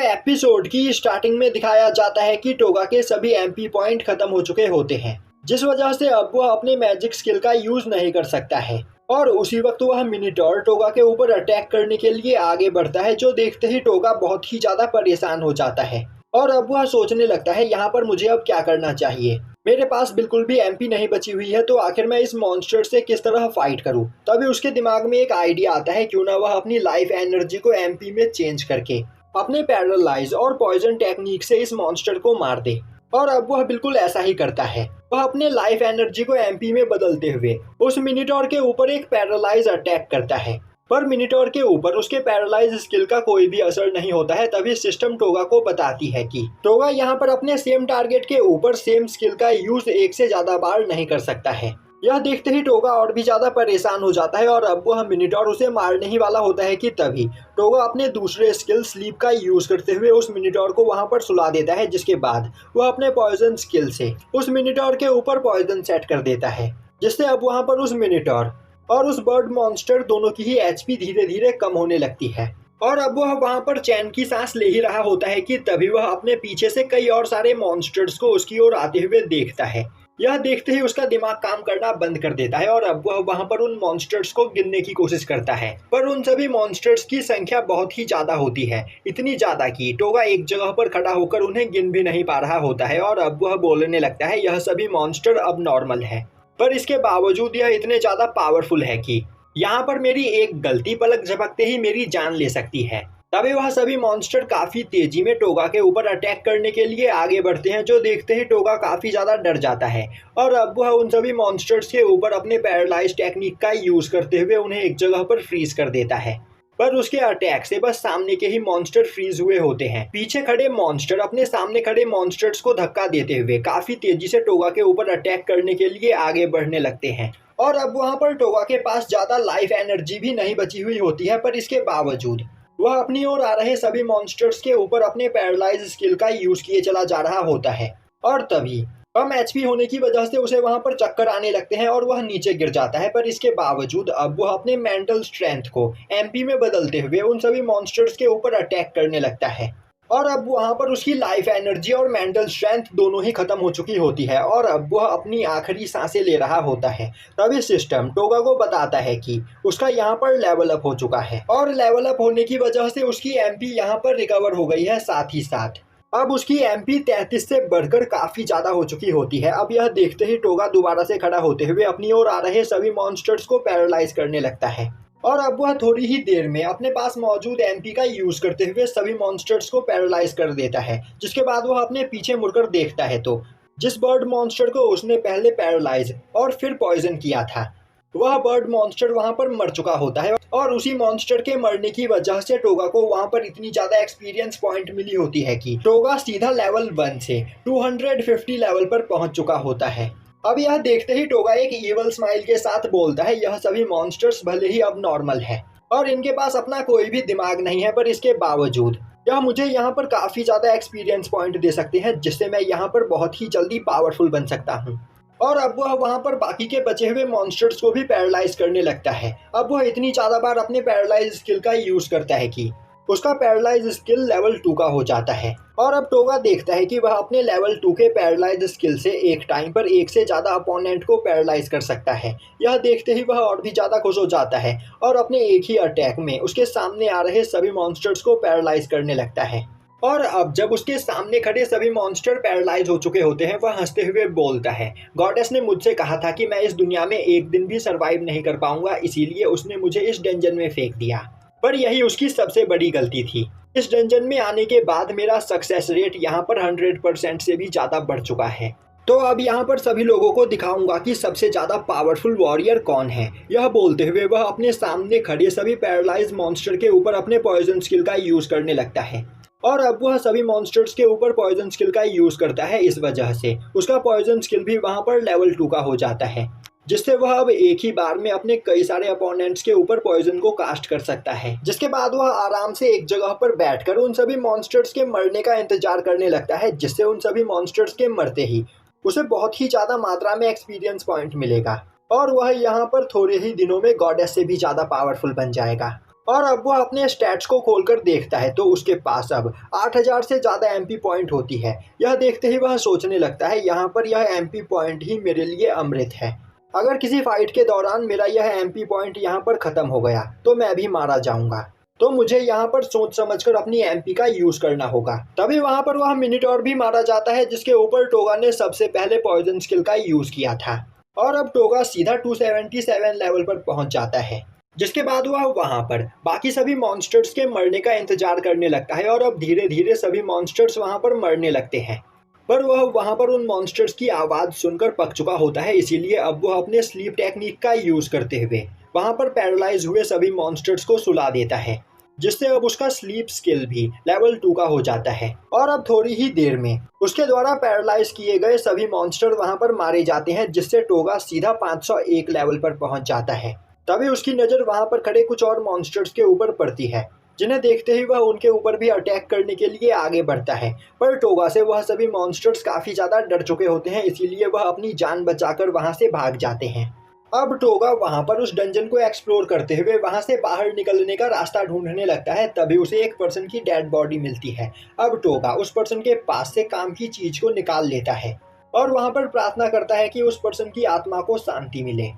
Episode की starting में दिखाया जाता है कि टोगा के सभी एमपी पॉइंट खत्म हो चुके होते हैं, जिस वजह से अब वह अपने मैजिक स्किल का यूज नहीं कर सकता है। और उसी वक्त वह मिनीटॉर टोगा के ऊपर अटैक करने के लिए आगे बढ़ता है, जो देखते ही टोगा बहुत ही ज्यादा परेशान हो जाता है। और अब वह सोचने लगता है यहाँ पर मुझे अब क्या करना चाहिए। मेरे पास बिल्कुल भी एमपी नहीं बची हुई है, तो आखिर मैं इस मॉन्स्टर से किस तरह फाइट करूं। तभी उसके दिमाग में एक आइडिया आता है, क्यों ना वह अपनी लाइफ एनर्जी को एमपी में चेंज करके अपने पैरालाइज और पॉइजन टेक्निक से इस मॉन्स्टर को मार दे। और अब वह बिल्कुल ऐसा ही करता है। वह अपने लाइफ एनर्जी को एमपी में बदलते हुए उस मिनीटॉर के ऊपर एक पैरालाइज अटैक करता है, पर मिनीटॉर के ऊपर उसके पैरालाइज स्किल का कोई भी असर नहीं होता है। तभी सिस्टम टोगा को बताती है कि टोगा यहाँ पर अपने सेम टारगेट के ऊपर सेम स्किल का यूज एक से ज्यादा बार नहीं कर सकता है। यह देखते ही टोगा और भी ज्यादा परेशान हो जाता है, और अब वह मिनीटॉर उसे मारने ही वाला होता है कि तभी टोगा अपने दूसरे स्किल स्लीप का यूज करते हुए उस मिनीटॉर को वहां पर सुला देता है, जिसके बाद वह अपने पॉइजन स्किल से उस मिनीटॉर के ऊपर पॉइजन सेट कर देता है, जिससे अब वहां पर उस मिनीटॉर और उस बर्ड मॉन्स्टर दोनों की ही एचपी धीरे धीरे कम होने लगती है। और अब वह वहां पर चैन की सांस ले ही रहा होता है कि तभी वह अपने पीछे से कई और सारे मॉन्स्टर्स को उसकी ओर आते हुए देखता है। यह देखते ही उसका दिमाग काम करना बंद कर देता है, और अब वह वहां पर उन मॉन्स्टर्स को गिनने की कोशिश करता है, पर उन सभी मॉन्स्टर्स की संख्या बहुत ही ज्यादा होती है, इतनी ज्यादा कि टोगा एक जगह पर खड़ा होकर उन्हें गिन भी नहीं पा रहा होता है। और अब वह बोलने लगता है यह सभी मॉन्स्टर अब नॉर्मल है, पर इसके बावजूद यह इतने ज्यादा पावरफुल है कि यहाँ पर मेरी एक गलती पलक झपकते ही मेरी जान ले सकती है। तभी वह सभी मॉन्स्टर काफी तेजी में टोगा के ऊपर अटैक करने के लिए आगे बढ़ते हैं, जो देखते ही टोगा काफी ज्यादा डर जाता है। और अब वह उन सभी मॉन्स्टर्स के ऊपर अपने पैरालाइज टेक्निक का यूज करते हुए उन्हें एक जगह पर फ्रीज कर देता है, पर उसके अटैक से बस सामने के ही मॉन्स्टर फ्रीज हुए होते हैं। पीछे खड़े मॉन्स्टर अपने सामने खड़े मॉन्स्टर्स को धक्का देते हुए काफी तेजी से टोगा के ऊपर अटैक करने के लिए आगे बढ़ने लगते हैं। और अब वहां पर टोगा के पास ज्यादा लाइफ एनर्जी भी नहीं बची हुई होती है, पर इसके बावजूद वह अपनी ओर आ रहे सभी मॉन्स्टर्स के ऊपर अपने पैरालाइज स्किल का यूज किए चला जा रहा होता है। और तभी कम एचपी होने की वजह से उसे वहां पर चक्कर आने लगते हैं और वह नीचे गिर जाता है, पर इसके बावजूद अब वह अपने मेंटल स्ट्रेंथ को एमपी में बदलते हुए उन सभी मॉन्स्टर्स के ऊपर अटैक करने लगता है। और अब वहां पर उसकी लाइफ एनर्जी और मेंटल स्ट्रेंथ दोनों ही खत्म हो चुकी होती है, और अब वह अपनी आखिरी सांसें ले रहा होता है। तभी सिस्टम टोगा को बताता है कि उसका यहाँ पर लेवल अप हो चुका है, और लेवल अप होने की वजह से उसकी एमपी यहाँ पर रिकवर हो गई है। साथ ही साथ अब उसकी एमपी 33 से बढ़कर काफी ज्यादा हो चुकी होती है। अब यह देखते ही टोगा दोबारा से खड़ा होते हुए अपनी ओर आ रहे सभी मॉन्स्टर्स को पैरालाइज करने लगता है, और अब वह थोड़ी ही देर में अपने पास मौजूद एमपी का यूज करते हुए सभी मॉन्स्टर्स को पैरालाइज कर देता है। जिसके बाद वह अपने पीछे मुड़कर देखता है तो जिस बर्ड मॉन्स्टर को उसने पहले पैरालाइज और फिर पॉइजन किया था, वह बर्ड मॉन्स्टर वहां पर मर चुका होता है। और उसी मॉन्स्टर के मरने की वजह से टोगा को वहां पर इतनी ज्यादा एक्सपीरियंस पॉइंट मिली होती है कि टोगा सीधा लेवल 1 से 250 लेवल पर पहुंच चुका होता है। अब यह देखते ही टोगा एक ईवल स्माइल के साथ बोलता है यह सभी मॉन्स्टर्स भले ही अब नॉर्मल है और इनके पास अपना कोई भी दिमाग नहीं है, पर इसके बावजूद यह मुझे यहाँ पर काफी ज्यादा एक्सपीरियंस पॉइंट दे सकते हैं, जिससे मैं यहाँ पर बहुत ही जल्दी पावरफुल बन सकता हूँ। और अब वह वहां पर बाकी के बचे हुए मॉन्स्टर्स को भी पैरालाइज करने लगता है। अब वह इतनी ज्यादा बार अपने पैरालाइज स्किल का यूज करता है कि उसका पैरालाइज स्किल लेवल 2 का हो जाता है। और अब टोगा देखता है कि वह अपने लेवल 2 के पैरालाइज स्किल से एक टाइम पर एक से ज्यादा अपोनेंट को पैरालाइज कर सकता है। यह देखते ही वह और भी ज्यादा खुश हो जाता है और अपने एक ही अटैक में उसके सामने आ रहे सभी मॉन्स्टर्स को पैरालाइज करने लगता है। और अब जब उसके सामने खड़े सभी मॉन्स्टर पैरालाइज हो चुके होते हैं, वह हंसते हुए बोलता है गॉडेस ने मुझसे कहा था कि मैं इस दुनिया में एक दिन भी सरवाइव नहीं कर पाऊंगा, इसीलिए उसने मुझे इस डंजन में फेंक दिया। पर यही उसकी सबसे बड़ी गलती थी। इस डंजन में आने के बाद मेरा सक्सेस रेट यहाँ पर 100% से भी ज्यादा बढ़ चुका है। तो अब यहाँ पर सभी लोगों को दिखाऊंगा कि सबसे ज्यादा पावरफुल वॉरियर कौन है। यह बोलते हुए वह अपने सामने खड़े सभी पैरालाइज मॉन्स्टर के ऊपर अपने पॉइजन स्किल का यूज करने लगता है। और अब वह सभी मॉन्स्टर्स के ऊपर पॉइजन स्किल का यूज करता है, इस वजह से उसका पॉइजन स्किल भी वहां पर लेवल 2 का हो जाता है, जिससे वह अब एक ही बार में अपने कई सारे अपोनेंट्स के ऊपर पॉइजन को कास्ट कर सकता है। जिसके बाद वह आराम से एक जगह पर बैठकर उन सभी मॉन्स्टर्स के मरने का इंतजार करने लगता है, जिससे उन सभी मॉन्स्टर्स के मरते ही उसे बहुत ही ज्यादा मात्रा में एक्सपीरियंस पॉइंट मिलेगा और वह यहाँ पर थोड़े ही दिनों में गॉडेस से भी ज्यादा पावरफुल बन जाएगा। और अब वह अपने स्टैट्स को खोलकर देखता है तो उसके पास अब 8000 से ज़्यादा एमपी पॉइंट होती है। यह देखते ही वह सोचने लगता है यहाँ पर यह एमपी पॉइंट ही मेरे लिए अमृत है। अगर किसी फाइट के दौरान मेरा यह एमपी पॉइंट यहाँ पर ख़त्म हो गया तो मैं भी मारा जाऊंगा, तो मुझे यहाँ पर सोच समझकर अपनी एमपी का यूज़ करना होगा। तभी वहाँ पर वह मिनिटॉर भी मारा जाता है जिसके ऊपर टोगा ने सबसे पहले पॉइजन स्किल का यूज़ किया था। और अब टोगा सीधा 277 लेवल पर पहुंच जाता है, जिसके बाद वह वहां पर बाकी सभी मॉन्स्टर्स के मरने का इंतजार करने लगता है। और अब धीरे धीरे सभी मॉन्स्टर्स वहां पर मरने लगते हैं, पर वह वहां पर उन मॉन्स्टर्स की आवाज़ सुनकर पक चुका होता है। इसीलिए अब वह अपने स्लीप टेक्निक का यूज़ करते हुए वहां पर पैरालाइज हुए सभी मॉन्स्टर्स को सुला देता है, जिससे अब उसका स्लीप स्किल भी लेवल 2 का हो जाता है। और अब थोड़ी ही देर में उसके द्वारा पैरालाइज किए गए सभी मॉन्स्टर वहां पर मारे जाते हैं, जिससे टोगा सीधा 501 लेवल पर पहुंच जाता है। तभी उसकी नज़र वहां पर खड़े कुछ और मॉन्स्टर्स के ऊपर पड़ती है, जिन्हें देखते ही वह उनके ऊपर भी अटैक करने के लिए आगे बढ़ता है। पर टोगा से वह सभी मॉन्स्टर्स काफ़ी ज़्यादा डर चुके होते हैं, इसीलिए वह अपनी जान बचाकर वहां से भाग जाते हैं। अब टोगा वहां पर उस डंजन को एक्सप्लोर करते हुए वहां से बाहर निकलने का रास्ता ढूंढने लगता है। तभी उसे एक पर्सन की डेड बॉडी मिलती है। अब टोगा उस पर्सन के पास से काम की चीज को निकाल लेता है और वहां पर प्रार्थना करता है कि उस पर्सन की आत्मा को शांति मिले।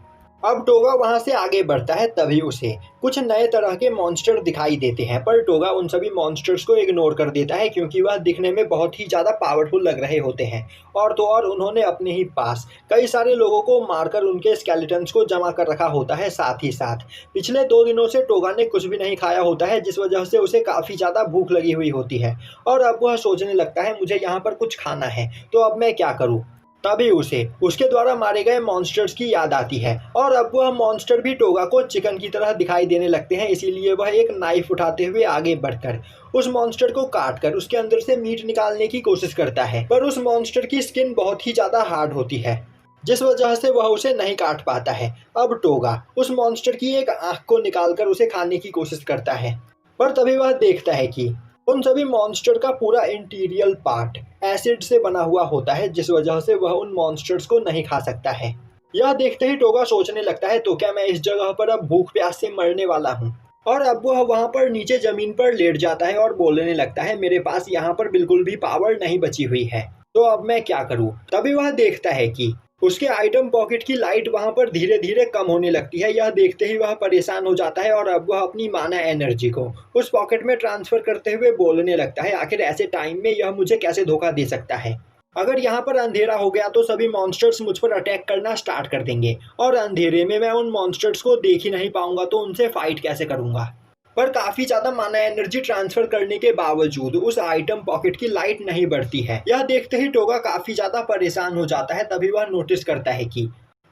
अब टोगा वहां से आगे बढ़ता है, तभी उसे कुछ नए तरह के मॉन्स्टर दिखाई देते हैं। पर टोगा उन सभी मॉन्स्टर्स को इग्नोर कर देता है क्योंकि वह दिखने में बहुत ही ज़्यादा पावरफुल लग रहे होते हैं। और तो और उन्होंने अपने ही पास कई सारे लोगों को मारकर उनके स्केलेटन्स को जमा कर रखा होता है। साथ ही साथ पिछले 2 दिनों से टोगा ने कुछ भी नहीं खाया होता है, जिस वजह से उसे काफ़ी ज़्यादा भूख लगी हुई होती है। और अब वह सोचने लगता है मुझे यहाँ पर कुछ खाना है, तो अब मैं क्या करूँ। तभी उसे उसके द्वारा मारे गए मॉन्स्टर्स की याद आती है और अब वह मॉन्स्टर भी टोगा को चिकन की तरह दिखाई देने लगते हैं। इसीलिए वह एक नाइफ उठाते हुए आगे बढ़कर उस मॉन्स्टर को काटकर उसके अंदर से मीट निकालने की कोशिश करता है। पर उस मॉन्स्टर की स्किन बहुत ही ज़्यादा हार्ड होती है, जिस वजह से वह उसे नहीं काट पाता है। अब टोगा उस मॉन्स्टर की एक आँख को निकालकर उसे खाने की कोशिश करता है, पर तभी वह देखता है कि उन सभी मॉन्स्टर का पूरा इंटीरियर पार्ट एसिड से बना हुआ होता है, जिस वजह से वह उन मॉन्स्टर्स को नहीं खा सकता है। यह देखते ही टोगा सोचने लगता है तो क्या मैं इस जगह पर अब भूख प्यास से मरने वाला हूँ। और अब वह वहाँ पर नीचे जमीन पर लेट जाता है और बोलने लगता है मेरे पास यहाँ पर बिल्कुल भी पावर नहीं बची हुई है, तो अब मैं क्या करूँ। तभी वह देखता है कि उसके आइटम पॉकेट की लाइट वहां पर धीरे धीरे कम होने लगती है। यह देखते ही वह परेशान हो जाता है और अब वह अपनी माना एनर्जी को उस पॉकेट में ट्रांसफर करते हुए बोलने लगता है आखिर ऐसे टाइम में यह मुझे कैसे धोखा दे सकता है। अगर यहाँ पर अंधेरा हो गया तो सभी मॉन्स्टर्स मुझ पर अटैक करना स्टार्ट कर देंगे और अंधेरे में मैं उन मॉन्स्टर्स को देख ही नहीं पाऊंगा, तो उनसे फाइट कैसे करूंगा। पर काफी ज्यादा माना एनर्जी ट्रांसफर करने के बावजूद उस आइटम पॉकेट की लाइट नहीं बढ़ती है। यह देखते ही टोगा काफी ज्यादा परेशान हो जाता है। तभी वह नोटिस करता है कि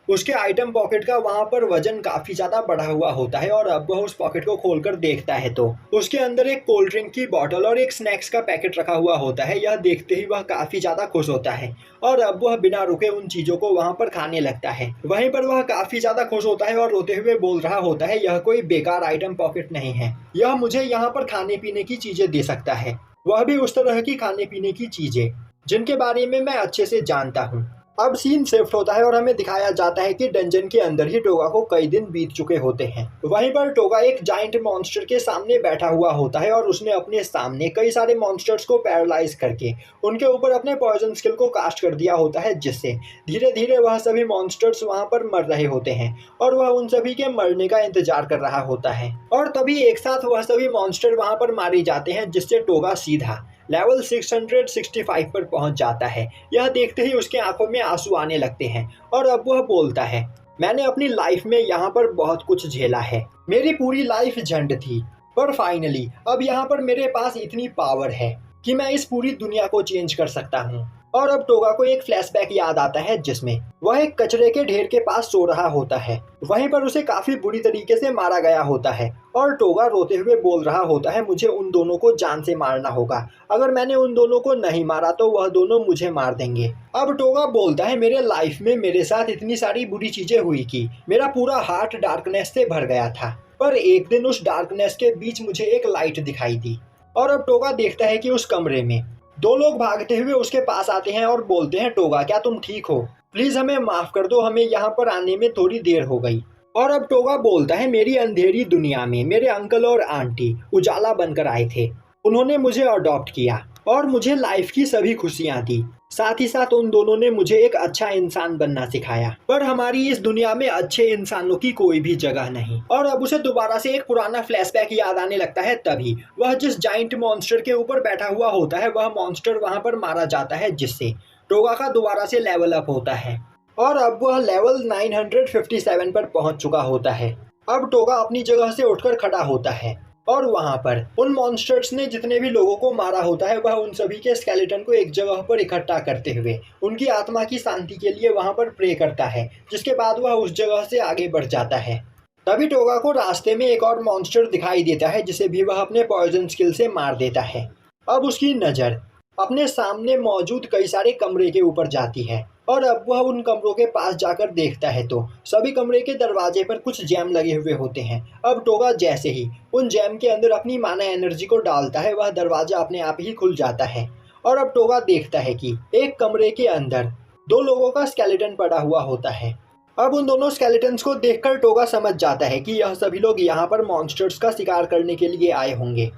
उसके आइटम पॉकेट का वहां पर वजन काफी ज्यादा बढ़ा हुआ होता है। और अब वह उस पॉकेट को खोलकर देखता है तो उसके अंदर एक कोल्ड ड्रिंक की बॉटल और एक स्नैक्स का पैकेट रखा हुआ होता है। यह देखते ही वह काफी ज्यादा खुश होता है और अब वह बिना रुके उन चीजों को वहां पर खाने लगता है। वहीं पर वह काफी ज्यादा खुश होता है और रोते हुए बोल रहा होता है यह कोई बेकार आइटम पॉकेट नहीं है, यह मुझे यहाँ पर खाने पीने की चीजें दे सकता है, वह भी उस तरह की खाने पीने की चीजें जिनके बारे में मैं अच्छे से जानता हूँ। अब सीन शिफ्ट होता है और हमें दिखाया जाता है कि डंजन के अंदर ही टोगा को कई दिन बीत चुके होते हैं। वहीं पर टोगा एक जाइंट मॉन्स्टर के सामने बैठा हुआ होता है और उसने अपने सामने कई सारे मॉन्स्टर्स को पैरालाइज करके उनके ऊपर अपने पॉइजन स्किल को कास्ट कर दिया होता है, जिससे धीरे धीरे वह सभी मॉन्स्टर्स वहां पर मर रहे होते हैं और वह उन सभी के मरने का इंतजार कर रहा होता है। और तभी एक साथ वह सभी मॉन्स्टर वहां पर मारे जाते हैं, जिससे टोगा सीधा लेवल 665 पर पहुंच जाता है। यह देखते ही उसके आंखों में आंसू आने लगते हैं और अब वह बोलता है मैंने अपनी लाइफ में यहाँ पर बहुत कुछ झेला है, मेरी पूरी लाइफ झंड थी, पर फाइनली अब यहाँ पर मेरे पास इतनी पावर है कि मैं इस पूरी दुनिया को चेंज कर सकता हूँ। और अब टोगा को एक फ्लैशबैक याद आता है जिसमें वह एक कचरे के ढेर के पास सो रहा होता है। वहीं पर उसे काफी बुरी तरीके से मारा गया होता है और टोगा रोते हुए बोल रहा होता है मुझे उन दोनों को जान से मारना होगा, अगर मैंने उन दोनों को नहीं मारा तो वह दोनों मुझे मार देंगे। अब टोगा बोलता है मेरे लाइफ में मेरे साथ इतनी सारी बुरी चीजें हुई कि मेरा पूरा हार्ट डार्कनेस से भर गया था, पर एक दिन उस डार्कनेस के बीच मुझे एक लाइट दिखाई दी। और अब टोगा देखता है कि उस कमरे में 2 लोग भागते हुए उसके पास आते हैं और बोलते हैं टोगा क्या तुम ठीक हो, प्लीज हमें माफ कर दो, हमें यहाँ पर आने में थोड़ी देर हो गई। और अब टोगा बोलता है, मेरी अंधेरी दुनिया में मेरे अंकल और आंटी उजाला बनकर आए थे। उन्होंने मुझे अडॉप्ट किया और मुझे लाइफ की सभी खुशियां दी। साथ ही साथ उन दोनों ने मुझे एक अच्छा इंसान बनना सिखाया। पर हमारी इस दुनिया में अच्छे इंसानों की कोई भी जगह नहीं। और अब उसे दोबारा से एक पुराना फ्लैशबैक याद आने लगता है। तभी वह जिस जाइंट मॉन्स्टर के ऊपर बैठा हुआ होता है, वह मॉन्स्टर वहां पर मारा जाता है, जिससे टोगा का दोबारा से लेवल अप होता है और अब वह लेवल 957 पर पहुंच चुका होता है। अब टोगा अपनी जगह से उठकर खड़ा होता है और वहां पर उन मॉन्स्टर्स ने जितने भी लोगों को मारा होता है, वह उन सभी के स्केलेटन को एक जगह पर इकट्ठा करते हुए उनकी आत्मा की शांति के लिए वहां पर प्रे करता है, जिसके बाद वह उस जगह से आगे बढ़ जाता है। तभी टोगा को रास्ते में एक और मॉन्स्टर दिखाई देता है, जिसे भी वह अपने पॉइजन स्किल से मार देता है। अब उसकी नज़र अपने सामने मौजूद कई सारे कमरे के ऊपर जाती है और अब वह उन कमरों के पास जाकर देखता है तो सभी कमरे के दरवाजे पर कुछ जैम लगे हुए होते हैं। अब टोगा जैसे ही उन जैम के अंदर अपनी माना एनर्जी को डालता है, वह दरवाजा अपने आप ही खुल जाता है और अब टोगा देखता है कि एक कमरे के अंदर दो लोगों का स्केलेटन पड़ा हुआ होता है। अब उन दोनों स्केलेटन्स को देखकर टोगा समझ जाता है कि यह सभी लोग यहाँ पर मॉन्स्टर्स का शिकार करने के लिए आए होंगे,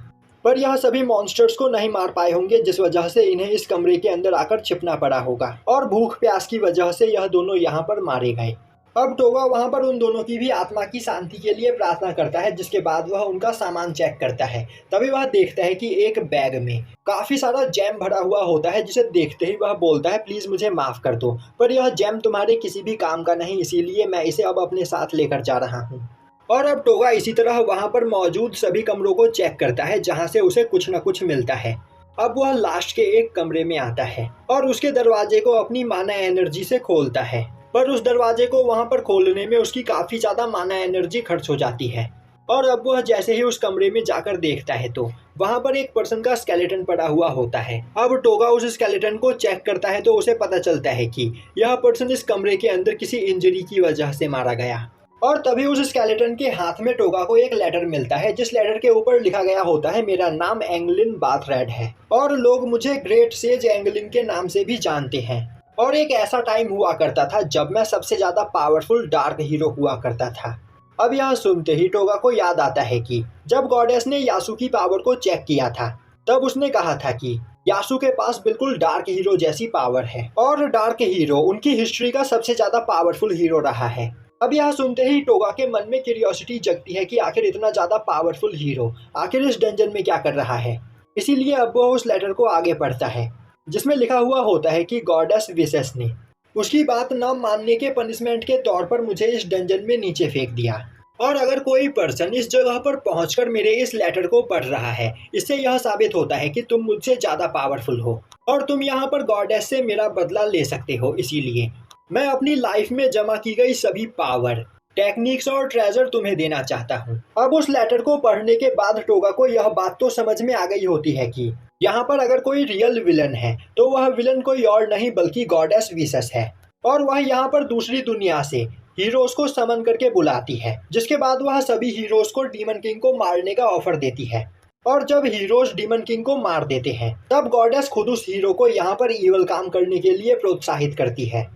पर यह सभी मॉन्स्टर्स को नहीं मार पाए होंगे, जिस वजह से इन्हें इस कमरे के अंदर आकर छिपना पड़ा होगा और भूख प्यास की वजह से यह दोनों यहाँ पर मारे गए। अब टोगा वहाँ पर उन दोनों की भी आत्मा की शांति के लिए प्रार्थना करता है, जिसके बाद वह उनका सामान चेक करता है। तभी वह देखता है कि एक बैग में काफ़ी सारा जैम भरा हुआ होता है, जिसे देखते ही वह बोलता है, प्लीज़ मुझे माफ़ कर दो, पर यह जैम तुम्हारे किसी भी काम का नहीं, इसीलिए मैं इसे अब अपने साथ लेकर जा रहा हूँ। और अब टोगा इसी तरह वहां पर मौजूद सभी कमरों को चेक करता है, जहां से उसे कुछ न कुछ मिलता है। अब वह लास्ट के एक कमरे में आता है और उसके दरवाजे को अपनी माना एनर्जी से खोलता है, पर उस दरवाजे को वहां पर खोलने में उसकी काफी ज्यादा माना एनर्जी खर्च हो जाती है। और अब वह जैसे ही उस कमरे में जाकर देखता है तो वहां पर एक पर्सन का स्केलेटन पड़ा हुआ होता है। अब टोगा उस स्केलेटन को चेक करता है तो उसे पता चलता है कि यह पर्सन इस कमरे के अंदर किसी इंजरी की वजह से मारा गया। और तभी उस स्केलेटन के हाथ में टोगा को एक लेटर मिलता है, जिस लेटर के ऊपर लिखा गया होता है, मेरा नाम एंगलिन बाथरेड है और लोग मुझे ग्रेट सेज एंगलिन के नाम से भी जानते हैं। और एक ऐसा टाइम हुआ करता था जब मैं सबसे ज्यादा पावरफुल डार्क हीरो हुआ करता था। अब यह सुनते ही टोगा को याद आता है कि जब गॉडेस ने यासु की पावर को चेक किया था, तब उसने कहा था कि यासु के पास बिल्कुल डार्क हीरो जैसी पावर है और डार्क हीरो उनकी हिस्ट्री का सबसे ज्यादा पावरफुल हीरो रहा है। अब यह सुनते ही टोगा के मन में क्यूरियोसिटी जगती है कि आखिर इतना ज्यादा पावरफुल हीरो आखिर इस डंजन में क्या कर रहा है। इसीलिए अब वो उस लेटर को आगे पढ़ता है, जिसमें लिखा हुआ होता है कि गॉडेस विसेस ने उसकी बात न मानने के पनिशमेंट के तौर पर मुझे इस डंजन में नीचे फेंक दिया, और अगर कोई पर्सन इस जगह पर पहुंचकर मेरे इस लेटर को पढ़ रहा है, इससे यह साबित होता है कि तुम मुझसे ज्यादा पावरफुल हो और तुम यहाँ पर गॉडेस से मेरा बदला ले सकते हो। इसीलिए मैं अपनी लाइफ में जमा की गई सभी पावर, टेक्निक्स और ट्रेजर तुम्हें देना चाहता हूँ। अब उस लेटर को पढ़ने के बाद टोगा को यह बात तो समझ में आ गई होती है कि यहाँ पर अगर कोई रियल विलन है तो वह विलन कोई और नहीं बल्कि गॉडेस विसेस है, और वह यहाँ पर दूसरी दुनिया से हीरोज को समन करके बुलाती है, जिसके बाद वह सभी हीरोज को डीमन किंग को मारने का ऑफर देती है। और जब हीरोज डीमन किंग को मार देते हैं, तब गॉडेस खुद उस हीरो को यहाँ पर ईवल काम करने के लिए प्रोत्साहित करती है,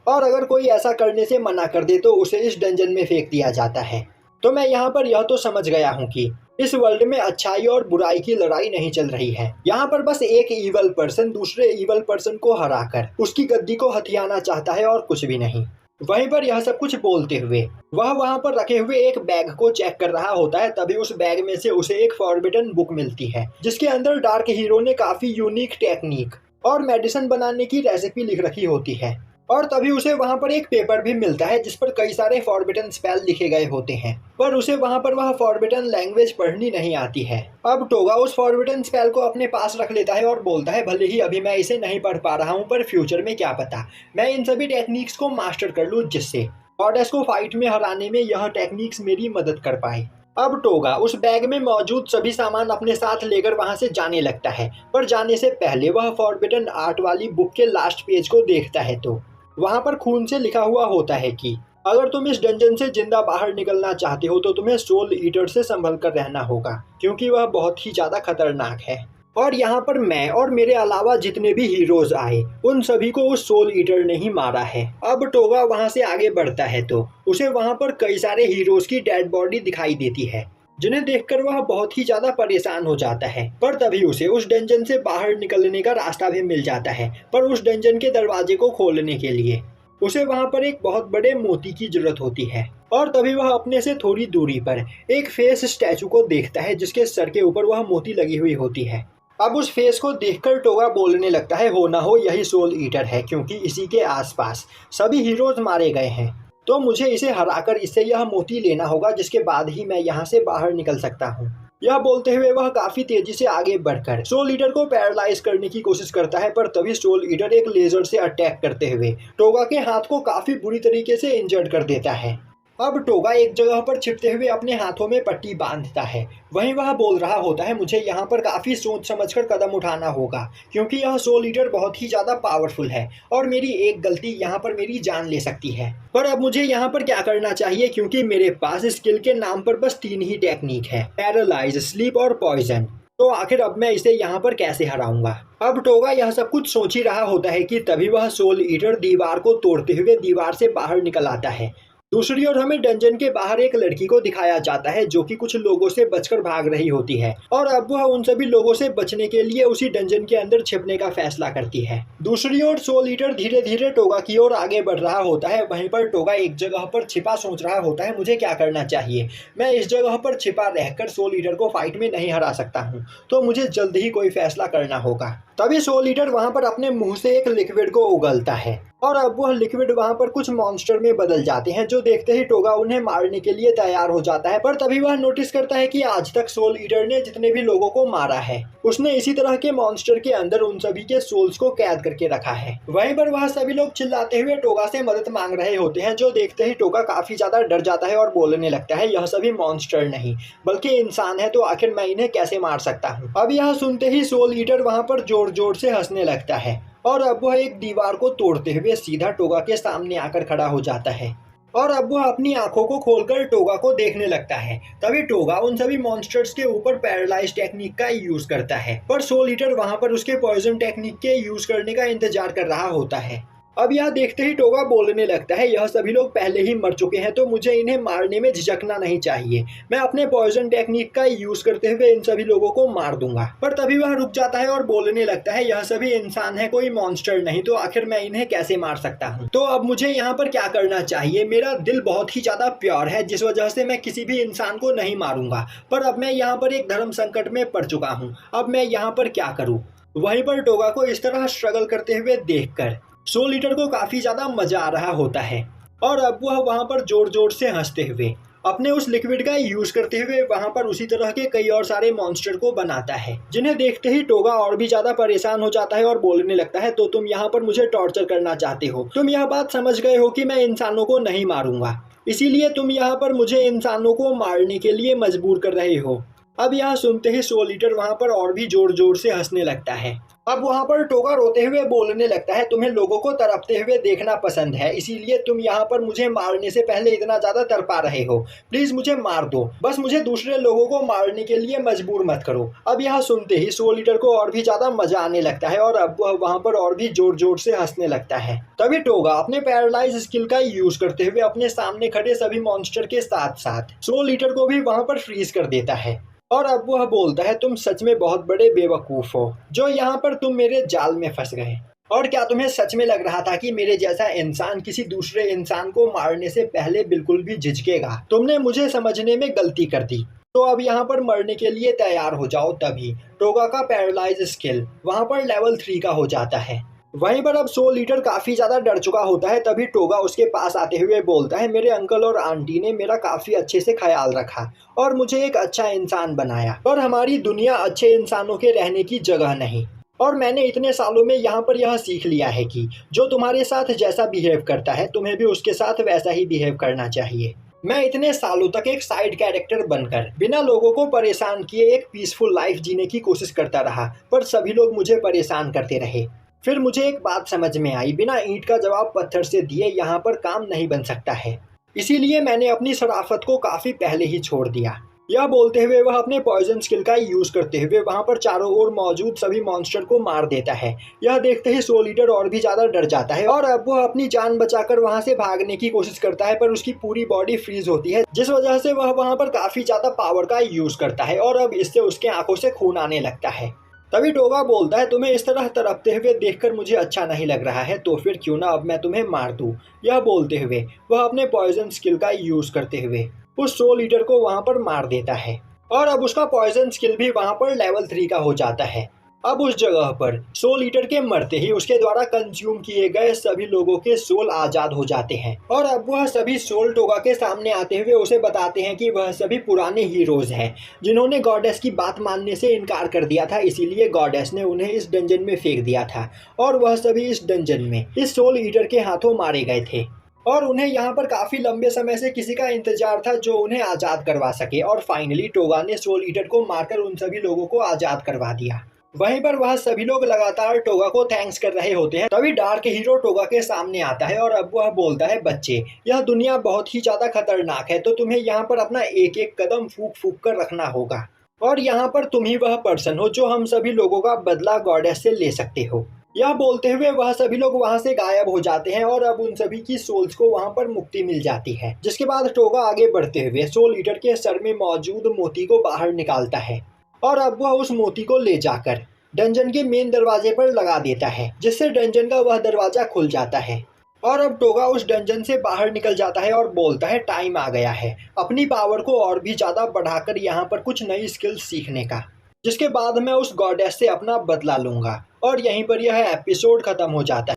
और अगर कोई ऐसा करने से मना कर दे तो उसे इस डंजन में फेंक दिया जाता है। तो मैं यहाँ पर यह तो समझ गया हूँ कि इस वर्ल्ड में अच्छाई और बुराई की लड़ाई नहीं चल रही है। यहाँ पर बस एक ईवल पर्सन दूसरे ईवल पर्सन को हराकर उसकी गद्दी को हथियाना चाहता है और कुछ भी नहीं। वहीं पर यह सब कुछ बोलते हुए वह वहाँ पर रखे हुए एक बैग को चेक कर रहा होता है। तभी उस बैग में से उसे एक फॉरबिडन बुक मिलती है, जिसके अंदर डार्क हीरो ने काफी यूनिक टेक्निक और मेडिसिन बनाने की रेसिपी लिख रखी होती है। और तभी उसे वहां पर एक पेपर भी मिलता है, जिस पर कई सारे फॉरबिडन स्पेल लिखे गए होते हैं, पर उसे वहां पर वह फॉरबिडन लैंग्वेज पढ़नी नहीं आती है। अब टोगा उस फॉरबिडन स्पेल को अपने पास रख लेता है और बोलता है, भले ही अभी मैं इसे नहीं पढ़ पा रहा हूं, पर फ्यूचर में क्या पता मैं इन सभी टेक्निक्स को मास्टर कर लूं, जिससे गॉडेस को फाइट में हराने में यह टेक्निक्स मेरी मदद कर पाए। अब टोगा उस बैग में मौजूद सभी सामान अपने साथ लेकर वहां से जाने लगता है, पर जाने से पहले वह फॉरबिडन आर्ट वाली बुक के लास्ट पेज को देखता है तो वहां पर खून से लिखा हुआ होता है कि अगर तुम इस डंजन से जिंदा बाहर निकलना चाहते हो तो तुम्हें सोल ईटर से संभल कर रहना होगा, क्योंकि वह बहुत ही ज्यादा खतरनाक है। और यहाँ पर मैं और मेरे अलावा जितने भी हीरोज आए उन सभी को उस सोल ईटर ने ही मारा है। अब टोगा वहाँ से आगे बढ़ता है तो उसे वहाँ पर कई सारे हीरोज की डेड बॉडी दिखाई देती है, जिन्हें देखकर वह बहुत ही ज्यादा परेशान हो जाता है। पर तभी उसे उस डंजन से बाहर निकलने का रास्ता भी मिल जाता है। पर उस डंजन के दरवाजे को खोलने के लिए उसे वहाँ पर एक बहुत बड़े मोती की जरूरत होती है। और तभी वह अपने से थोड़ी दूरी पर एक फेस स्टैचू को देखता है, जिसके सर के ऊपर वह मोती लगी हुई होती है। अब उस फेस को देखकर टोगा बोलने लगता है, हो ना हो यही सोल ईटर है, क्योंकि इसी के आसपास सभी हीरोज मारे गए हैं, तो मुझे इसे हराकर इससे यह मोती लेना होगा, जिसके बाद ही मैं यहाँ से बाहर निकल सकता हूँ। यह बोलते हुए वह काफी तेजी से आगे बढ़कर सोल ईटर को पैरालाइज करने की कोशिश करता है। पर तभी सोल ईटर एक लेजर से अटैक करते हुए टोगा के हाथ को काफी बुरी तरीके से इंजर्ड कर देता है। अब टोगा एक जगह पर छिपते हुए अपने हाथों में पट्टी बांधता है। वहीं वह बोल रहा होता है, मुझे यहाँ पर काफी सोच समझकर कदम उठाना होगा, क्योंकि यह सोल ईटर बहुत ही ज्यादा पावरफुल है और मेरी एक गलती यहाँ पर मेरी जान ले सकती है। पर अब मुझे यहाँ पर क्या करना चाहिए, क्योंकि मेरे पास स्किल के नाम पर बस 3 ही टेक्निक है, पैरालाइज, स्लीप और पॉइजन। तो आखिर अब मैं इसे यहाँ पर कैसे हराऊंगा। अब टोगा यह सब कुछ सोच ही रहा होता है कि तभी वह सोल ईटर दीवार को तोड़ते हुए दीवार से बाहर निकल आता है। दूसरी ओर हमें डंजन के बाहर एक लड़की को दिखाया जाता है, जो कि कुछ लोगों से बचकर भाग रही होती है और अब वह उन सभी लोगों से बचने के लिए उसी डंजन के अंदर छिपने का फैसला करती है। दूसरी ओर सोल ईटर धीरे धीरे टोगा की ओर आगे बढ़ रहा होता है। वहीं पर टोगा एक जगह पर छिपा सोच रहा होता है, मुझे क्या करना चाहिए। मैं इस जगह पर छिपा रहकर सोल ईटर को फाइट में नहीं हरा सकता हूँ, तो मुझे जल्द ही कोई फैसला करना होगा। तभी सोल ईटर वहां पर अपने मुंह से एक लिक्विड को उगलता है और अब वह लिक्विड वहां पर कुछ मॉन्स्टर में बदल जाते हैं, जो देखते ही टोगा उन्हें मारने के लिए तैयार हो जाता है। पर तभी वह नोटिस करता है कि आज तक सोल ईटर ने जितने भी लोगों को मारा है, उसने इसी तरह के मॉन्स्टर के अंदर उन सभी के सोल्स को कैद करके रखा है। वहीं पर वह सभी लोग चिल्लाते हुए टोगा से मदद मांग रहे होते हैं, जो देखते ही टोगा काफी ज्यादा डर जाता है और बोलने लगता है, यह सभी मॉन्स्टर नहीं बल्कि इंसान है, तो आखिर मैं इन्हें कैसे मार सकता हूँ। अब यह सुनते ही सोल ईटर वहां पर जोर जोर से हंसने लगता है और अब वह एक दीवार को तोड़ते हुए सीधा टोगा के सामने आकर खड़ा हो जाता है और अब वह अपनी आंखों को खोलकर टोगा को देखने लगता है। तभी टोगा उन सभी मॉन्स्टर्स के ऊपर पैरालाइज टेक्निक का यूज करता है, पर सोल ईटर वहां पर उसके पॉइजन टेक्निक के यूज करने का इंतजार कर रहा होता है। अब यह देखते ही टोगा बोलने लगता है, यह सभी लोग पहले ही मर चुके हैं, तो मुझे इन्हें मारने में झिझकना नहीं चाहिए। मैं अपने पॉइजन टेक्निक का यूज करते हुए इन सभी लोगों को मार दूंगा। पर तभी वह रुक जाता है और बोलने लगता है, यह सभी इंसान है, कोई मॉन्स्टर नहीं, तो आखिर मैं इन्हें कैसे मार सकता हूँ। तो अब मुझे यहाँ पर क्या करना चाहिए। मेरा दिल बहुत ही ज्यादा प्योर है, जिस वजह से मैं किसी भी इंसान को नहीं मारूंगा, पर अब मैं यहाँ पर एक धर्म संकट में पड़ चुका हूँ। अब मैं यहाँ पर क्या करूँ। वहीं पर टोगा को इस तरह स्ट्रगल करते हुए देखकर सोल ईटर को काफी ज्यादा मजा आ रहा होता है और अब वह वहां पर जोर जोर से हंसते हुए अपने उस लिक्विड का यूज करते हुए वहां पर उसी तरह के कई और सारे मॉन्स्टर को बनाता है, जिन्हें देखते ही टोगा और भी ज्यादा परेशान हो जाता है और बोलने लगता है, तो तुम यहाँ पर मुझे टॉर्चर करना चाहते हो। तुम यह बात समझ गए हो कि मैं इंसानों को नहीं मारूंगा, इसीलिए तुम यहाँ पर मुझे इंसानों को मारने के लिए मजबूर कर रहे हो। अब यह सुनते ही सोल ईटर वहां पर और भी जोर जोर से हंसने लगता है। अब वहां पर टोगा रोते हुए बोलने लगता है, तुम्हें लोगों को तड़पते हुए देखना पसंद है, इसीलिए तुम यहाँ पर मुझे मारने से पहले इतना ज्यादा तड़पा रहे हो। प्लीज मुझे मार दो, बस मुझे दूसरे लोगों को मारने के लिए मजबूर मत करो। अब यह सुनते ही सोल ईटर को और भी ज्यादा मजा आने लगता है और अब वह वहां पर और भी जोर जोर से हंसने लगता है। तभी टोगा अपने पैरालाइज स्किल का यूज करते हुए अपने सामने खड़े सभी मॉन्स्टर के साथ साथ सोल ईटर को भी वहां पर फ्रीज कर देता है और अब वह बोलता है, तुम सच में बहुत बड़े बेवकूफ हो, जो यहाँ पर तुम मेरे जाल में फंस गए। और क्या तुम्हें सच में लग रहा था कि मेरे जैसा इंसान किसी दूसरे इंसान को मारने से पहले बिल्कुल भी झिझकेगा। तुमने मुझे समझने में गलती कर दी, तो अब यहाँ पर मरने के लिए तैयार हो जाओ। तभी टोगा का पैरालाइज स्किल वहां पर लेवल 3 का हो जाता है। वहीं पर अब सोल ईटर काफी ज्यादा डर चुका होता है। तभी टोगा उसके पास आते हुए बोलता है, मेरे अंकल और आंटी ने मेरा काफी अच्छे से ख्याल रखा और मुझे एक अच्छा इंसान बनाया, पर हमारी दुनिया अच्छे इंसानों के रहने की जगह नहीं। और मैंने इतने सालों में यहाँ पर यह सीख लिया है कि जो तुम्हारे साथ जैसा बिहेव करता है, तुम्हें भी उसके साथ वैसा ही बिहेव करना चाहिए। मैं इतने सालों तक एक साइड कैरेक्टर बनकर बिना लोगों को परेशान किए एक पीसफुल लाइफ जीने की कोशिश करता रहा, पर सभी लोग मुझे परेशान करते रहे। फिर मुझे एक बात समझ में आई, बिना ईंट का जवाब पत्थर से दिए यहाँ पर काम नहीं बन सकता है। इसीलिए मैंने अपनी शराफत को काफी पहले ही छोड़ दिया। यह बोलते हुए वह अपने पॉइजन स्किल का यूज करते हुए वहां पर चारों ओर मौजूद सभी मॉन्स्टर को मार देता है। यह देखते ही सोल ईटर और भी ज्यादा डर जाता है और अब वह अपनी जान बचाकर वहां से भागने की कोशिश करता है, पर उसकी पूरी बॉडी फ्रीज होती है, जिस वजह से वह वहां पर काफी ज्यादा पावर का यूज करता है और अब इससे उसके आंखों से खून आने लगता है। तभी टोगा बोलता है, तुम्हें इस तरह तड़पते हुए देखकर मुझे अच्छा नहीं लग रहा है, तो फिर क्यों ना अब मैं तुम्हें मार दूं। यह बोलते हुए वह अपने पॉइजन स्किल का यूज करते हुए उस सोल ईटर को वहां पर मार देता है और अब उसका पॉइजन स्किल भी वहां पर लेवल 3 का हो जाता है। अब उस जगह पर सोल ईटर के मरते ही उसके द्वारा कंज्यूम किए गए सभी लोगों के सोल आजाद हो जाते हैं और अब वह सभी सोल टोगा के सामने आते हुए उसे बताते हैं कि वह सभी पुराने हीरोज हैं जिन्होंने गॉडेस की बात मानने से इनकार कर दिया था, इसीलिए गॉडेस ने उन्हें इस डंजन में फेंक दिया था और वह सभी इस डंजन में इस सोल ईटर के हाथों मारे गए थे और उन्हें यहाँ पर काफी लंबे समय से किसी का इंतजार था जो उन्हें आजाद करवा सके और फाइनली टोगा ने सोल ईटर को मारकर उन सभी लोगों को आजाद करवा दिया। वहीं पर वह सभी लोग लगातार टोगा को थैंक्स कर रहे होते हैं, तभी डार्क हीरो टोगा के सामने आता है और अब वह बोलता है, बच्चे यह दुनिया बहुत ही ज्यादा खतरनाक है, तो तुम्हें यहाँ पर अपना एक एक कदम फूक फूक कर रखना होगा और यहाँ पर तुम ही वह पर्सन हो जो हम सभी लोगों का बदला गॉडेस से ले सकते हो। यह बोलते हुए वह सभी लोग वहां से गायब हो जाते हैं और अब उन सभी की सोल्स को वहां पर मुक्ति मिल जाती है, जिसके बाद टोगा आगे बढ़ते हुए सोल ईटर के सर में मौजूद मोती को बाहर निकालता है और अब वह उस मोती को ले जाकर डंजन के मेन दरवाजे पर लगा देता है, जिससे डंजन का वह दरवाजा खुल जाता है और अब टोगा उस डंजन से बाहर निकल जाता है और बोलता है, टाइम आ गया है अपनी पावर को और भी ज्यादा बढ़ाकर यहाँ पर कुछ नई स्किल्स सीखने का, जिसके बाद मैं उस गॉडेस से अपना बदला लूंगा। और यहीं पर यह एपिसोड खत्म हो जाता है।